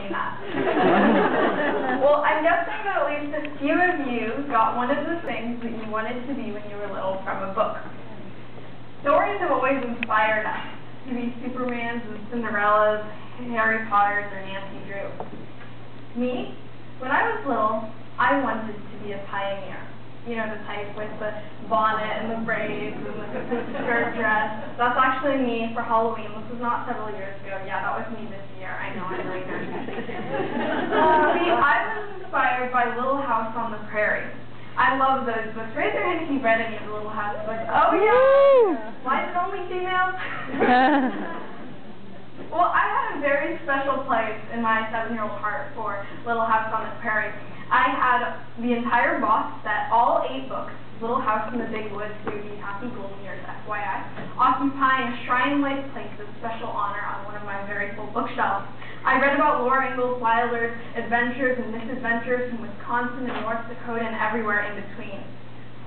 mean that. Well, I'm guessing that at least a few of you got one of the things that you wanted to be when you were little from a book. Stories have always inspired us to be Supermans and Cinderellas, Harry Potters, or Nancy Drew. Me, when I was little, I wanted to be a pioneer. You know, the type with the bonnet and the braids and the skirt dress. That's actually me for Halloween. This was not several years ago. Yeah, that was me this year. I know, I'm really nervous. See, I was inspired by Little House on the Prairie. I love those books. Raise your hand if you've read any of the Little House books. Oh, yeah! Why is it only females? Well, I had a very special place in my 7-year-old heart for Little House on the Prairie. I had the entire box set, all 8 books, Little House in the Big Woods, Susie, Happy Golden Years, FYI, occupying a shrine-like place of special honor on one of my very full bookshelves. I read about Laura Ingalls Wilder's adventures and misadventures in Wisconsin and North Dakota and everywhere in between.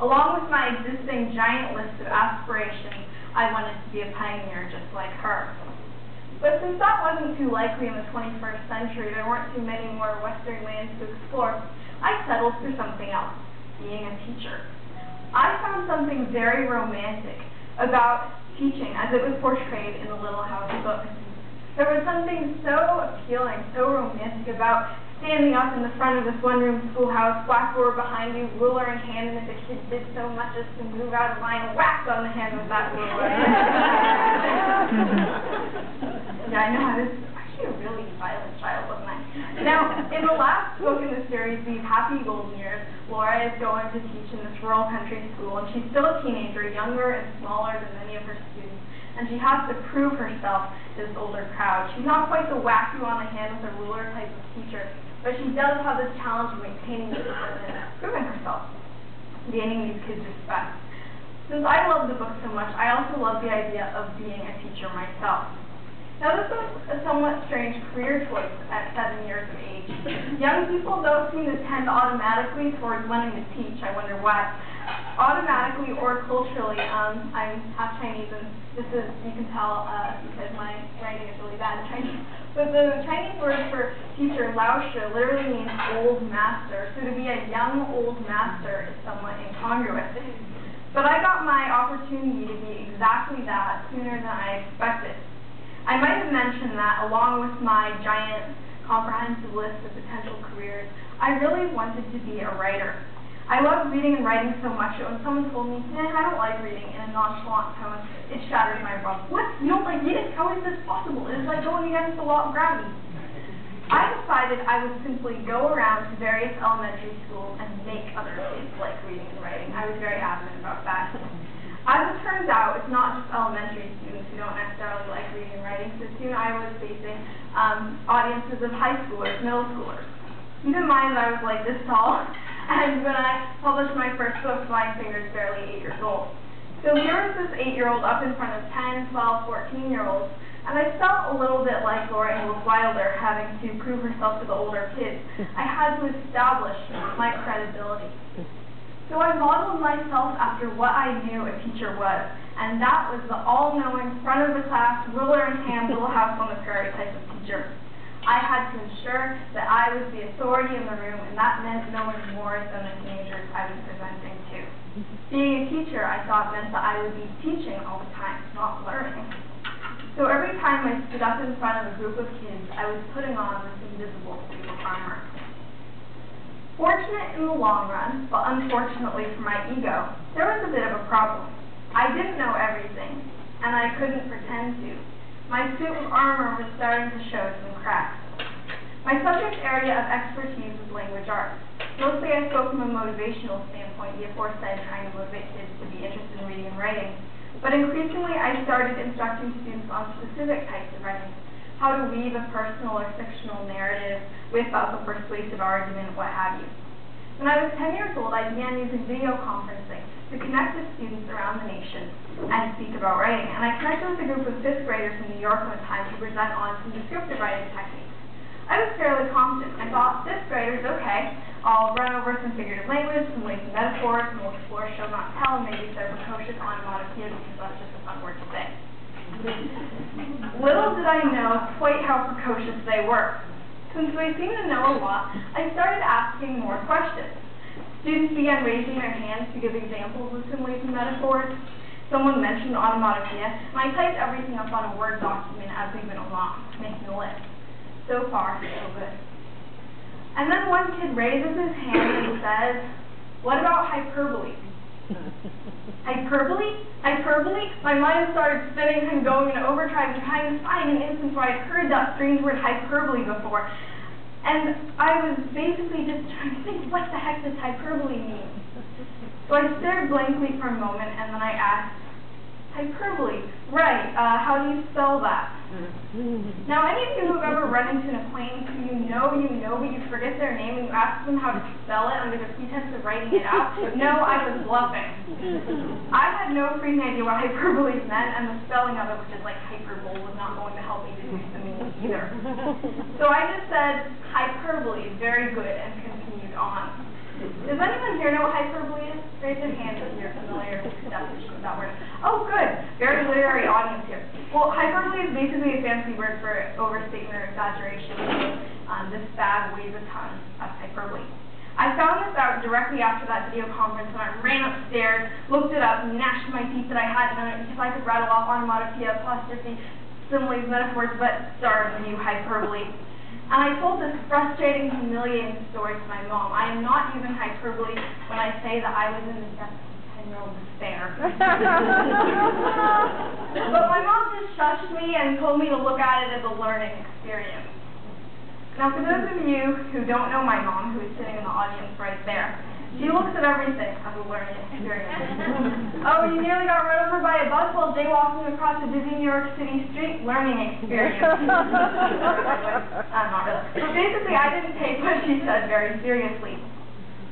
Along with my existing giant list of aspirations, I wanted to be a pioneer just like her. But since that wasn't too likely in the 21st century, there weren't too many more Western lands to explore, I settled for something else, being a teacher. I found something very romantic about teaching as it was portrayed in the Little House books. There was something so appealing, so romantic about standing up in the front of this one-room schoolhouse, blackboard behind you, ruler in hand, and if the kid did so much as to move out of line, whack on the hand with that ruler. Yeah, I know, I was actually a really violent child, wasn't I? Now, in the last book in the series, These Happy Golden Years, Laura is going to teach in this rural country school, and she's still a teenager, younger and smaller than many of her students, and she has to prove herself to this older crowd. She's not quite the whack you on the hand with a ruler type of teacher, but she does have this challenge of maintaining discipline and proving herself, gaining these kids' respect. Since I love the book so much, I also love the idea of being a teacher myself. Now, this was a somewhat strange career choice at 7 years of age. Young people don't seem to tend automatically towards wanting to teach. I wonder why. Automatically or culturally, I'm half Chinese, and this is, you can tell because my writing is really bad in Chinese. But the Chinese word for teacher, Laoshi, literally means old master. So to be a young old master is somewhat incongruous. But I got my opportunity to be exactly that sooner than I expected. I might have mentioned that along with my giant comprehensive list of potential careers, I really wanted to be a writer. I love reading and writing so much that when someone told me, I don't like reading in a nonchalant tone, it shattered my brain. What? You don't like reading? How is this possible? It is like going against the law of gravity. I decided I would simply go around to various elementary schools and make other kids like reading and writing. I was very adamant about that. As it turns out, it's not just elementary students who don't necessarily like reading and writing, so soon I was facing audiences of high schoolers, middle schoolers. Keep in mind that I was like this tall, and when I published my first book, my finger's barely 8 years old. So here was this 8-year-old up in front of 10, 12, 14-year-olds, and I felt a little bit like Laura Ingalls Wilder having to prove herself to the older kids. I had to establish my credibility. So I modeled myself after what I knew a teacher was, and that was the all-knowing, front-of-the-class, ruler in hand, Little House on the Prairie type of teacher. I had to ensure that I was the authority in the room, and that meant knowing more than the teenagers I was presenting to. Being a teacher, I thought, meant that I would be teaching all the time, not learning. So every time I stood up in front of a group of kids, I was putting on this invisible suit of armor. Fortunate in the long run, but unfortunately for my ego, there was a bit of a problem. I didn't know everything, and I couldn't pretend to. My suit of armor was starting to show some cracks. My subject area of expertise was language arts. Mostly I spoke from a motivational standpoint, the aforesaid trying to motivate kids to be interested in reading and writing. But increasingly I started instructing students on specific types of writing, how to weave a personal or fictional narrative with a persuasive argument, what have you. When I was 10 years old, I began using video conferencing to connect with students around the nation and speak about writing. And I connected with a group of 5th graders in New York one time to present on some descriptive writing techniques. I was fairly confident. I thought, 5th graders, okay, I'll run over some figurative language, some lazy metaphors, and we'll explore show, not tell, and maybe some precocious onomatopoeia because that's just a fun word to say. Little did I know quite how precocious they were. Since we seem to know a lot, I started asking more questions. Students began raising their hands to give examples of similes and metaphors. Someone mentioned onomatopoeia, and I typed everything up on a Word document as we went along, making a list. So far, so good. And then one kid raises his hand and says, "What about hyperbole?" Hyperbole? Hyperbole? My mind started spinning and going into overdrive and trying to find an instance where I'd heard that strange word hyperbole before. And I was basically just trying to think, what the heck does hyperbole mean? So I stared blankly for a moment, and then I asked, hyperbole, right, how do you spell that? Now, any of you who have ever run into an acquaintance who you know, but you forget their name and you ask them how to spell it under the pretense of writing it out, no, I was bluffing. I had no freaking idea what hyperbole meant, and the spelling of it, which is like hyperbole, was not going to help me deduce the meaning either. So I just said, hyperbole, very good, and continued on. Does anyone here know what hyperbole is? Raise your hand if you're familiar with the definition of that word. Oh, good. Very literary audience here. Well, hyperbole is basically a fancy word for overstatement or exaggeration. This bag weighs a ton. That's hyperbole. I found this out directly after that video conference, and I ran upstairs, looked it up, and gnashed my teeth that I hadn't known it because I could rattle off onomatopoeia, apostrophe, similes, metaphors, but darn you, hyperbole. And I told this frustrating, humiliating story to my mom. I am not using hyperbole when I say that I was in the depths of 10-year-old despair. But my mom just shushed me and told me to look at it as a learning experience. Now, for those of you who don't know my mom, who is sitting in the audience right there, she looks at everything as a learning experience. Oh, you nearly got run over by a bus while jaywalking across a busy New York City street? Learning experience. Not really. But basically, I didn't take what she said very seriously.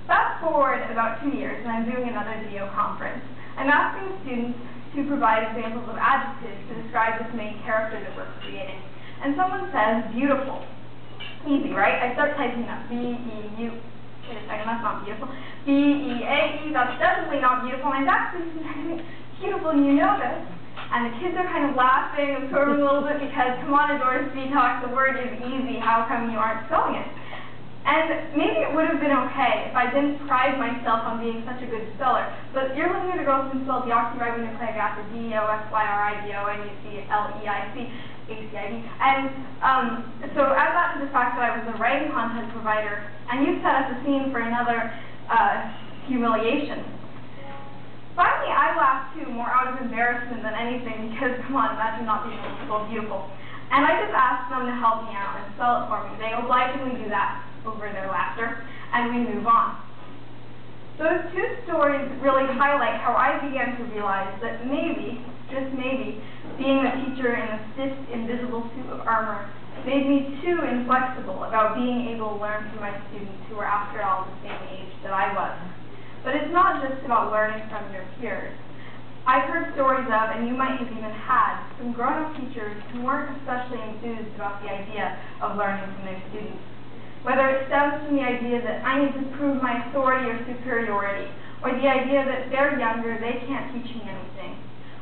Fast forward about 2 years, and I'm doing another video conference. I'm asking students to provide examples of adjectives to describe this main character that we're creating. And someone says, beautiful. Easy, right? I start typing up, B-E-U. Wait a second, that's not beautiful. B-E-A-E, that's definitely not beautiful. And I'm actually beautiful, and you know this. And the kids are kind of laughing and squirming a little bit because, come on, Adora Svitak, the word is easy. How come you aren't spelling it? And maybe it would have been okay if I didn't pride myself on being such a good speller. But you're looking at a girl who can spell deoxyribonucleic acid, D-E-O-X-Y-R-I-B-O-N-U-C-L-E-I-C. ACID. And so add that to the fact that I was a writing content provider, and you set up the scene for another humiliation. Finally, I laughed too, more out of embarrassment than anything, because, come on, imagine not being able to spell beautiful. And I just asked them to help me out and spell it for me. They obligingly do that over their laughter, and we move on. Those two stories really highlight how I began to realize that maybe, just maybe, being a teacher in a stiff, invisible suit of armor made me too inflexible about being able to learn from my students who were, after all, the same age that I was. But it's not just about learning from your peers. I've heard stories of, and you might have even had, some grown-up teachers who weren't especially enthused about the idea of learning from their students. Whether it stems from the idea that I need to prove my authority or superiority, or the idea that they're younger, they can't teach me anything.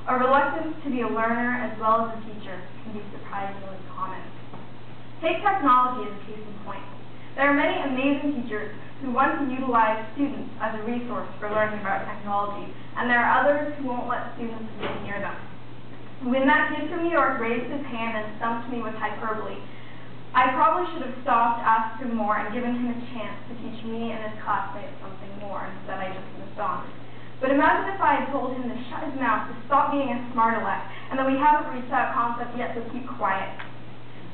A reluctance to be a learner as well as a teacher can be surprisingly common. Take technology as a case in point. There are many amazing teachers who want to utilize students as a resource for learning about technology, and there are others who won't let students get near them. When that kid from New York raised his hand and stumped me with hyperbole, I probably should have stopped, asked him more, and given him a chance to teach me and his classmates something more. Instead, I just moved on. But imagine if I had told him to shut his mouth, to stop being a smart aleck, and that we haven't reached that concept yet, so keep quiet.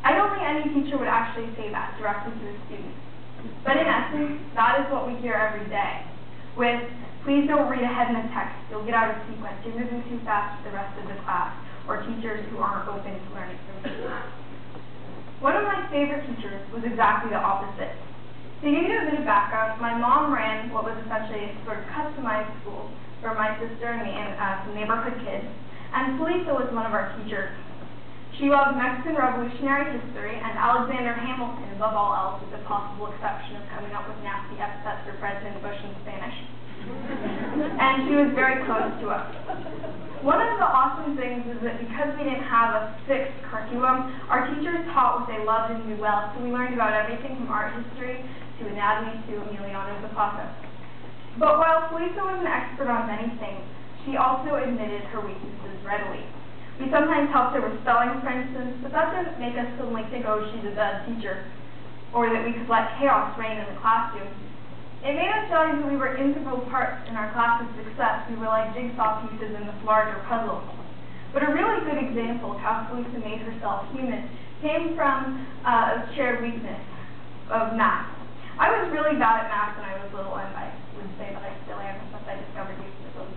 I don't think any teacher would actually say that directly to a student. But in essence, that is what we hear every day. With, please don't read ahead in the text, you'll get out of sequence, you're moving too fast for the rest of the class, or teachers who aren't open to learning from students. One of my favorite teachers was exactly the opposite. To give you a bit of background, my mom ran what was essentially a sort of customized school for my sister and me and some neighborhood kids, and Felisa was one of our teachers. She loved Mexican Revolutionary history and Alexander Hamilton above all else, with the possible exception of coming up with nasty epithets for President Bush in Spanish. And she was very close to us. One of the awesome things is that because we didn't have a fixed curriculum, our teachers taught what they loved and knew well, so we learned about everything from art history to anatomy to Emiliano Zapata. But while Felisa was an expert on many things, she also admitted her weaknesses readily. We sometimes helped her with spelling, for instance, but that didn't make us suddenly think, oh, she's a bad teacher, or that we could let chaos reign in the classroom. It made us realize that we were integral parts in our class's success. We were like jigsaw pieces in this larger puzzle. But a really good example of how Felisa made herself human came from a shared weakness of math. I was really bad at math when I was little, and I would say that I still am, since I discovered weakness of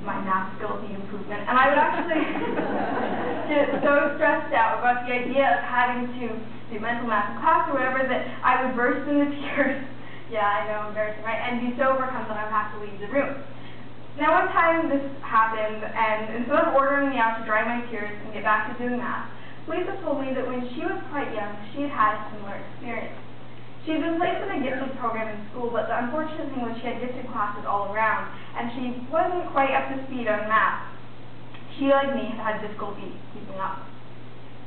my math skills need improvement. And I would actually get so stressed out about the idea of having to do mental math in class or whatever that I would burst into tears. Yeah, I know, embarrassing, right? And be so overcome that I would have to leave the room. Now, one time this happened, and instead of ordering me out to dry my tears and get back to doing math, Felisa told me that when she was quite young, she had had a similar experience. She had been placed in a gifted program in school, but the unfortunate thing was she had gifted classes all around, and she wasn't quite up to speed on math. She, like me, had difficulty keeping up.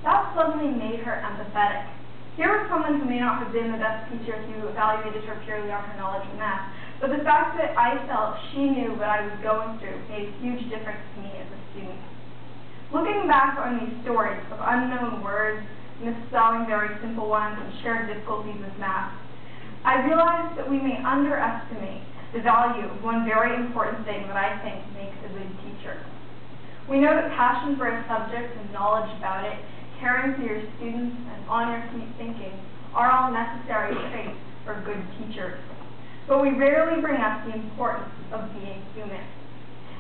That suddenly made her empathetic. Here was someone who may not have been the best teacher who evaluated her purely on her knowledge of math, but the fact that I felt she knew what I was going through made a huge difference to me as a student. Looking back on these stories of unknown words, misspelling very simple ones, and shared difficulties with math, I realized that we may underestimate the value of one very important thing that I think makes a good teacher. We know that passion for a subject and knowledge about it, caring for your students, and on-your-feet thinking are all necessary traits for good teachers. But we rarely bring up the importance of being human.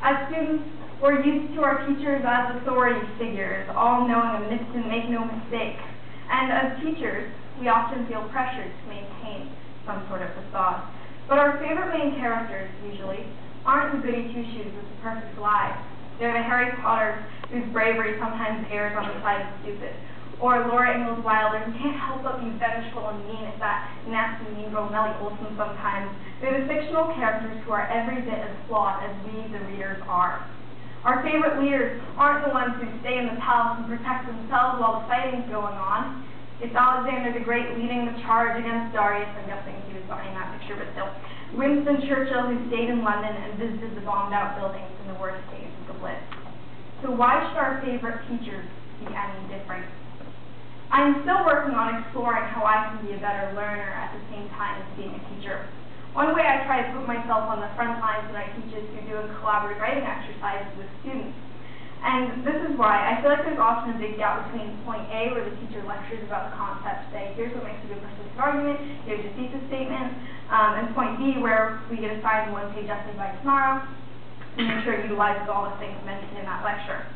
As students, we're used to our teachers as authority figures, all-knowing, omniscient, make no mistake. And as teachers, we often feel pressured to maintain some sort of facade. But our favorite main characters, usually, aren't the goody two-shoes with the perfect lives. They're the Harry Potters whose bravery sometimes errs on the side of stupid, or Laura Ingalls Wilder who can't help but be vengeful and mean as that nasty mean girl Melly Olsen sometimes. They're the fictional characters who are every bit as flawed as we, the readers, are. Our favorite leaders aren't the ones who stay in the palace and protect themselves while the fighting's going on. It's Alexander the Great leading the charge against Darius. I'm guessing he was behind that picture, but still. Winston Churchill, who stayed in London and visited the bombed-out buildings in the worst days of the Blitz. So why should our favorite teachers be any different? I'm still working on exploring how I can be a better learner at the same time as being a teacher. One way I try to put myself on the front lines when I teach is through doing collaborative writing exercises with students. And this is why I feel like there's often a big gap between point A, where the teacher lectures about the concept, say, here's what makes a good persuasive argument, here's your thesis statement, and point B, where we get assigned a one-page essay by tomorrow, and make sure it utilizes all the things mentioned in that lecture.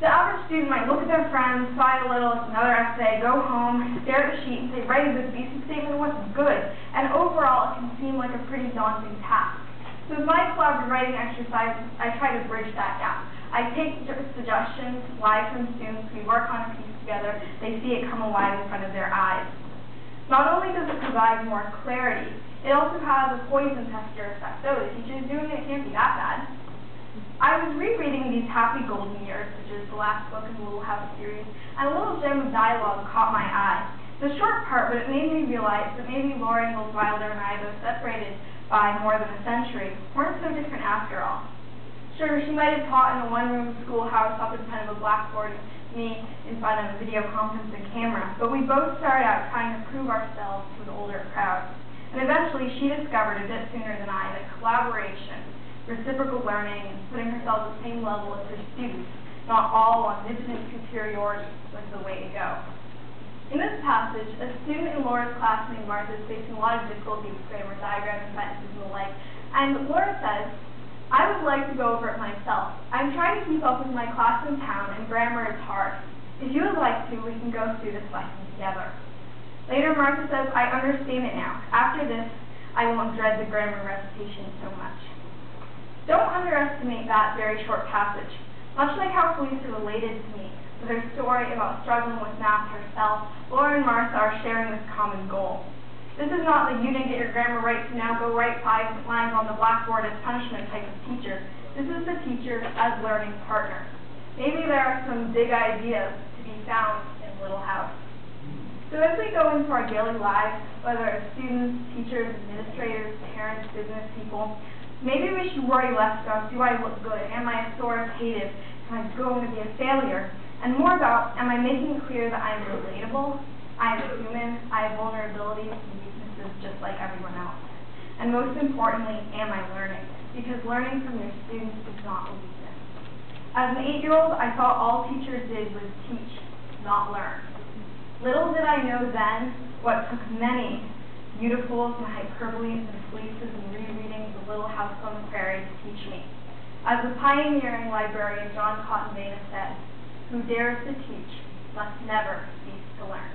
The average student might look at their friends, sigh a little, it's another essay, go home, stare at the sheet, and say, write a good thesis statement, what's good? And overall, it can seem like a pretty daunting task. So with my collaborative writing exercise, I try to bridge that gap. I take suggestions live from students, we work on a piece together, they see it come alive in front of their eyes. Not only does it provide more clarity, it also has a poison tester effect. Oh, the teacher's doing it, it can't be that bad. I was rereading These Happy Golden Years, which is the last book in the Little House series, and a little gem of dialogue caught my eye. It's a short part, but it made me realize that maybe Laura Ingalls Wilder and I, though separated by more than a century, weren't so different after all. Sure, she might have taught in a one-room schoolhouse up in front of a blackboard, me in front of a video conferencing camera, but we both started out trying to prove ourselves to an older crowd. And eventually she discovered a bit sooner than I that collaboration, reciprocal learning, and putting herself at the same level as her students, not all omnipotent superiority, was the way to go. In this passage, a student in Laura's class named Martha is facing a lot of difficulty with grammar, diagrams, sentences, and the like, and Laura says, I would like to go over it myself. I'm trying to keep up with my class in town, and grammar is hard. If you would like to, we can go through this lesson together. Later, Martha says, I understand it now. After this, I won't dread the grammar recitation so much. Don't underestimate that very short passage. Much like how Felisa related to me with her story about struggling with math herself, Laura and Martha are sharing this common goal. This is not the you didn't get your grammar right, so now go write 5 lines on the blackboard as punishment type of teacher. This is the teacher as learning partner. Maybe there are some big ideas to be found in Little House. So as we go into our daily lives, whether it's students, teachers, administrators, parents, business people, maybe we should worry less about, do I look good? Am I authoritative? Am I going to be a failure? And more about, am I making it clear that I am relatable? I am human. I have vulnerabilities and weaknesses just like everyone else. And most importantly, am I learning? Because learning from your students is not a weakness. As an 8-year-old, I thought all teachers did was teach, not learn. Little did I know then what took many beautifuls and hyperboles and fleeces and rereadings of Little House on the Prairie to teach me. As the pioneering librarian John Cotton Maina said, who dares to teach must never cease to learn.